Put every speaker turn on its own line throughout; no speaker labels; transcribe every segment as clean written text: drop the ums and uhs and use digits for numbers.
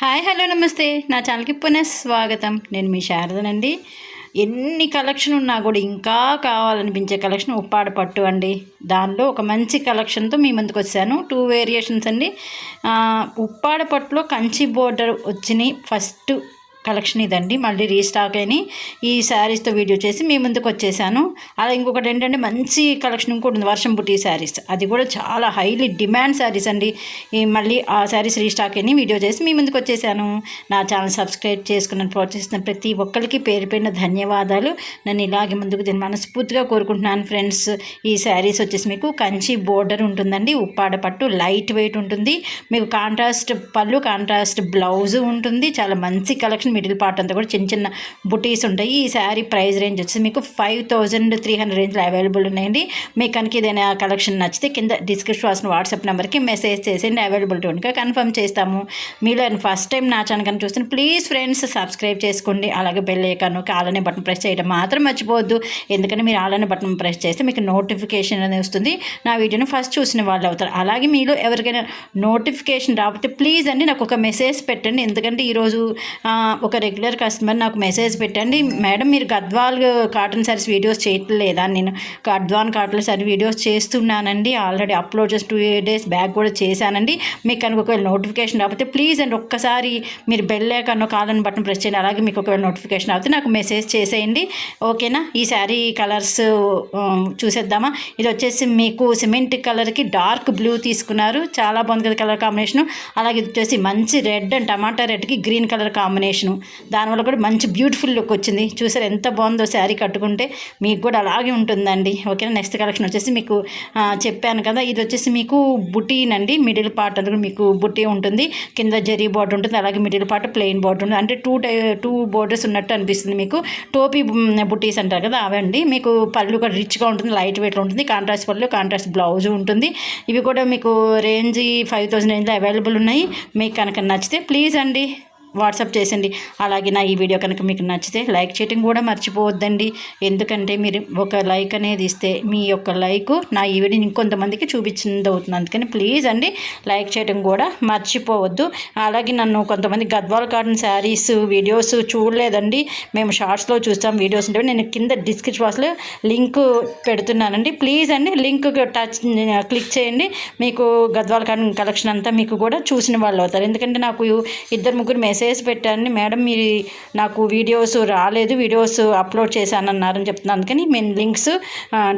Hi hello నమస్తే నా ఛానల్కి పునః స్వాగతం. నేను మీ శారదనండి. ఎన్ని కలెక్షన్ ఉన్నా కూడా ఇంకా కావాలనిపించే కలెక్షన్ ఉప్పాడ పట్టు అండి. దానిలో ఒక మంచి కలెక్షన్తో మీ ముందుకు వచ్చాను. 2 వేరియేషన్స్ అండి. ఉప్పాడ పట్టులో కంచి బోర్డర్ వచ్చినాయి. ఫస్ట్ కలెక్షన్ ఇదండి. మళ్ళీ రీస్టాక్ అయినాయి. ఈ శారీస్తో వీడియో చేసి మీ ముందుకు వచ్చేసాను. అలా ఇంకొకటి ఏంటంటే మంచి కలెక్షన్ ఇంకోటి ఉంది, వర్షం బుట్టి శారీస్. అది కూడా చాలా హైలీ డిమాండ్ శారీస్ అండి. మళ్ళీ ఆ శారీస్ రీస్టాక్ అయినాయి, వీడియో చేసి మీ ముందుకు వచ్చేసాను. నా ఛానల్ సబ్స్క్రైబ్ చేసుకున్న ప్రోత్సహిస్తున్న ప్రతి ఒక్కరికి పేరు పేరున ధన్యవాదాలు. నన్ను ఇలాగే ముందుకు దీన్ని మనస్ఫూర్తిగా కోరుకుంటున్నాను ఫ్రెండ్స్. ఈ శారీస్ వచ్చేసి మీకు కంచి బోర్డర్ ఉంటుందండి. ఉప్పాడ పట్టు లైట్ వెయిట్ ఉంటుంది. మీకు కాంట్రాస్ట్ పళ్ళు, కాంట్రాస్ట్ బ్లౌజ్ ఉంటుంది. చాలా మంచి కలెక్షన్. మిడిల్ పార్ట్ అంతా కూడా చిన్న చిన్న బుటీస్ ఉంటాయి. ఈ శారీ ప్రైస్ రేంజ్ వచ్చి మీకు 5300 రేంజ్లో అవైలబుల్ ఉన్నాయండి. మీకు కనుక ఏదైనా కలెక్షన్ నచ్చితే కింద డిస్క్రిప్షన్ రాసిన వాట్సాప్ నెంబర్కి మెసేజ్ చేసేయండి. అవైలబిలిటీ కనుక కన్ఫర్మ్ చేస్తాము. మీలో ఫస్ట్ టైం నా ఛానల్ కనుక చూస్తే ప్లీజ్ ఫ్రెండ్స్ సబ్స్క్రైబ్ చేసుకోండి. అలాగే bell icon all button press చేయడం మాత్రం మర్చిపోవద్దు. ఎందుకంటే మీరు ఆల్ బటన్ ప్రెస్ చేస్తే మీకు నోటిఫికేషన్ అనేది వస్తుంది. నా వీడియోని ఫస్ట్ చూసిన వాళ్ళు అవుతారు. అలాగే మీలో ఎవరికైనా నోటిఫికేషన్ రాకపోతే ప్లీజ్ అండి నాకు ఒక మెసేజ్ పెట్టండి. ఎందుకంటే ఈరోజు ఒక రెగ్యులర్ కస్టమర్ నాకు మెసేజ్ పెట్టండి, మేడం మీరు గద్వాల్ కాటన్ సారీస్ వీడియోస్ చేయట్లేదా? నేను గద్వాల్ కాటన్ సారీ వీడియోస్ చేస్తున్నానండి, ఆల్రెడీ అప్లోడ్ చేసి 2 days బ్యాక్ కూడా చేశానండి. మీకు కనుక ఒకవేళ నోటిఫికేషన్ రాకపోతే ప్లీజ్ అండి ఒక్కసారి మీరు బెల్ ఐకాన్ కాలని బటన్ ప్రెస్ చేయండి. అలాగే మీకు ఒకవేళ నోటిఫికేషన్ అవుతే నాకు మెసేజ్ చేసేయండి. ఓకేనా? ఈ శారీ కలర్స్ చూసేద్దామా. ఇది వచ్చేసి మీకు సిమెంట్ కలర్కి డార్క్ బ్లూ తీసుకున్నారు. చాలా బాగుంది కదా కలర్ కాంబినేషను. అలాగే ఇది వచ్చేసి మంచి రెడ్ అండ్ టమాటా రెడ్కి గ్రీన్ కలర్ కాంబినేషను. దానివల్ల కూడా మంచి బ్యూటిఫుల్ లుక్ వచ్చింది. చూసారు ఎంత బాగుందో శారీ కట్టుకుంటే, మీకు కూడా అలాగే ఉంటుందండి. ఓకేనా? నెక్స్ట్ కలెక్షన్ వచ్చేసి మీకు చెప్పాను కదా, ఇది వచ్చేసి మీకు బుటీనండి. మిడిల్ పార్ట్ అంతా మీకు బుటీ ఉంటుంది, కింద జరీ బోర్డర్ ఉంటుంది, అలాగే మిడిల్ పార్ట్ ప్లెయిన్ బోర్డర్ ఉంటుంది. అంటే టూ బోర్డర్స్ ఉన్నట్టు అనిపిస్తుంది మీకు. టోపీ బుటీస్ అంటారు కదా అవండి. మీకు పళ్ళు కూడా రిచ్గా ఉంటుంది, లైట్ వెయిట్లో ఉంటుంది. కాంట్రాస్ట్ పళ్ళు, కాంట్రాస్ట్ బ్లౌజ్ ఉంటుంది. ఇవి కూడా మీకు రేంజ్ 5000 రేంజ్లో అవైలబుల్ ఉన్నాయి. మీకు కనుక నచ్చితే ప్లీజ్ అండి వాట్సాప్ చేసండి. అలాగే నా ఈ వీడియో కనుక మీకు నచ్చితే లైక్ చేయడం కూడా మర్చిపోవద్దండి. ఎందుకంటే మీరు ఒక లైక్ అనేది ఇస్తే మీ యొక్క లైక్ నా ఈ వీడియోని ఇంకొంతమందికి చూపించింది అవుతుంది. అందుకని ప్లీజ్ అండి లైక్ చేయడం కూడా మర్చిపోవద్దు. అలాగే నన్ను కొంతమంది గద్వాల్ కాటన్ శారీస్ వీడియోస్ చూడలేదండి, మేము షార్ట్స్లో చూస్తాం వీడియోస్ ఉంటే నేను కింద డిస్క్రిప్షన్ బాక్స్లో లింక్ పెడుతున్నానండి. ప్లీజ్ అండి లింక్ క్లిక్ చేయండి. మీకు గద్వాల్ కాటన్ కలెక్షన్ అంతా మీకు కూడా చూసిన వాళ్ళు అవుతారు. ఎందుకంటే నాకు 2-3 మెసేజ్ పెట్టారని, మేడం మీరు నాకు వీడియోస్ రాలేదు, వీడియోస్ అప్లోడ్ చేశానన్నారని చెప్తున్నాను. అందుకని నేను లింక్స్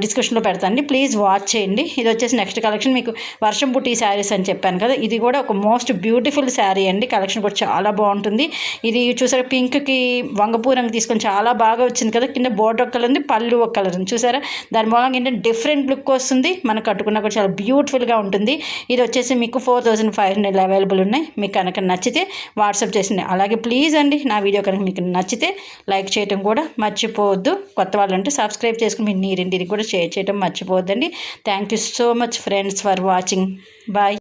డిస్క్రిప్షన్లో పెడతానండి, ప్లీజ్ వాచ్ చేయండి. ఇది వచ్చేసి నెక్స్ట్ కలెక్షన్ మీకు వర్షం బుట్టి శారీస్ అని చెప్పాను కదా, ఇది కూడా ఒక మోస్ట్ బ్యూటిఫుల్ శారీ అండి. కలెక్షన్ కూడా చాలా బాగుంటుంది. ఇది చూసారా పింక్కి వంగపూ రంగు తీసుకొని చాలా బాగా వచ్చింది కదా. కింద బోర్డర్ ఒక కలర్ ఉంది, పళ్ళు ఒక కలర్ ఉంది. చూసారా దాని మూలంగా ఏంటంటే డిఫరెంట్ లుక్ వస్తుంది. మనం కట్టుకున్నా కూడా చాలా బ్యూటిఫుల్గా ఉంటుంది. ఇది వచ్చేసి మీకు 4500 అవైలబుల్ ఉన్నాయి. మీకు కనుక నచ్చితే వాట్సాప్ చేసి అలాగే ప్లీజ్ అండి నా వీడియో కనుక మీకు నచ్చితే లైక్ చేయడం కూడా మర్చిపోవద్దు. కొత్త వాళ్ళు అంటే సబ్స్క్రైబ్ చేసుకుని మీ నీరింటికి కూడా షేర్ చేయడం మర్చిపోవద్దండి. Thank you so much friends for watching. Bye.